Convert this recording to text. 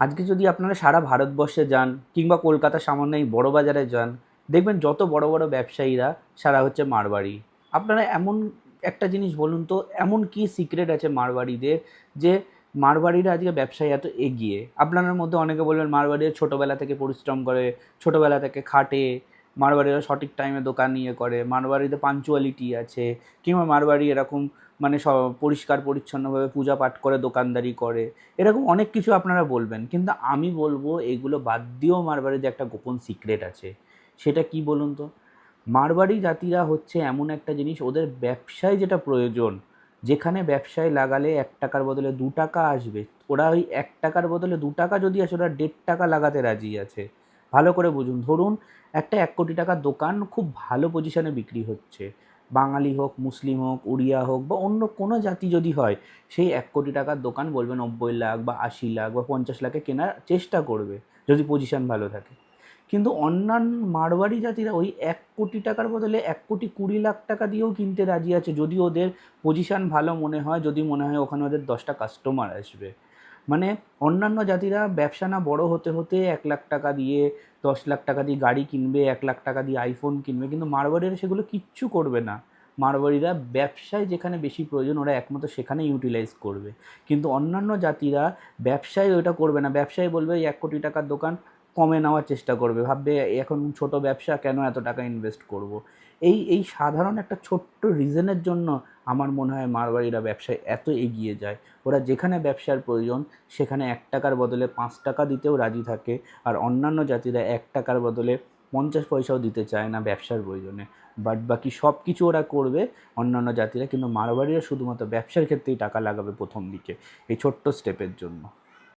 আজকে যদি আপনারা সারা ভারতবর্ষে যান কিংবা কলকাতার সামান্য এই বড় বাজারে যান, দেখবেন যত বড় বড় ব্যবসায়ীরা সারা হচ্ছে মারবাড়ি। আপনারা এমন একটা জিনিস বলুন তো, এমন কি সিক্রেট আছে মারবাড়িদের যে মারবাড়িরা আজকে ব্যবসায় এত এগিয়ে? আপনাদের মধ্যে অনেকে বলবেন মারবাড়িরা ছোটোবেলা থেকে পরিশ্রম করে, ছোটোবেলা থেকে খাটে, মারবাড়িরা সঠিক টাইমে দোকান নিয়ে করে, মারবাড়িতে পাঞ্চুয়ালিটি আছে, কিংবা মারবাড়ি এরকম মানে পরিষ্কার পরিচ্ছন্নভাবে পূজা পাঠ করে দোকানদারি করে। এরকম অনেক কিছু আপনারা বলবেন, কিন্তু আমি বলবো এগুলো বাদ দিয়েও মারবাড়িতে একটা গোপন সিক্রেট আছে। সেটা কি বলুন তো? মারবাড়ি জাতিরা হচ্ছে এমন একটা জিনিস, ওদের ব্যবসায় যেটা প্রয়োজন, যেখানে ব্যবসায় লাগালে ১ টাকার বদলে ২ টাকা আসবে, ওরা ওই ১ টাকার বদলে ২ টাকা যদি আসে, ওরা ১.৫ টাকা লাগাতে রাজি আছে। ভালো করে বুঝুন। ধরুন একটা ১ কোটি টাকার দোকান খুব ভালো পজিশনে বিক্রি হচ্ছে, বাঙালি হোক, মুসলিম হোক, উড়িয়া হোক বা অন্য কোনো জাতি যদি হয়, সেই ১ কোটি টাকার দোকান বলবে ৯০ লাখ বা ৮০ লাখ বা ৫০ লাখে কেনার চেষ্টা করবে, যদি পজিশন ভালো থাকে। কিন্তু অন্যান্য মারওয়াড়ি জাতিরা ওই ১ কোটি টাকার বদলে ১,২০,০০,০০০ দিয়েও কিনতে রাজি আছে, যদি ওদের পজিশন ভালো মনে হয়, যদি মনে হয় ওখানে ওদের ১০টা কাস্টমার আসবে। মানে অন্যান্য জাতিরা ব্যবসা না বড় হতে হতে ১,০০,০০০ দিয়ে, ১০,০০,০০০ দিয়ে গাড়ি কিনবে, ১,০০,০০০ দিয়ে আইফোন কিনবে, কিন্তু মারওয়াড়িরা সেগুলো কিচ্ছু করবে না। মারওয়াড়িরা ব্যবসায় যেখানে বেশি প্রয়োজন ওরা একমাত্র সেখানে ইউটিলাইজ করবে। কিন্তু অন্যান্য জাতিরা ব্যবসায় ওটা করবে না। ব্যবসায় বলবে এই ১ কোটি টাকার দোকান কমে নেওয়ার চেষ্টা করবে, ভাববে এখন ছোট ব্যবসা, কেন এত টাকা ইনভেস্ট করব। এই সাধারণ একটা ছোট্ট রিজনের জন্য আমার মনে হয় মারওয়াড়িরা ব্যবসায় এত এগিয়ে যায়। ওরা যেখানে ব্যবসার প্রয়োজন সেখানে ১ টাকার বদলে ৫ টাকা দিতেও রাজি থাকে, আর অন্যান্য জাতিরা ১ টাকার বদলে ৫০ পয়সাও দিতে চায় না ব্যবসার প্রয়োজনে। বাট বাকি সব কিছু ওরা করবে অন্যান্য জাতিরা, কিন্তু মারওয়াড়িরা শুধুমাত্র ব্যবসার ক্ষেত্রেই টাকা লাগাবে প্রথম দিকে, এই ছোট্ট স্টেপের জন্য।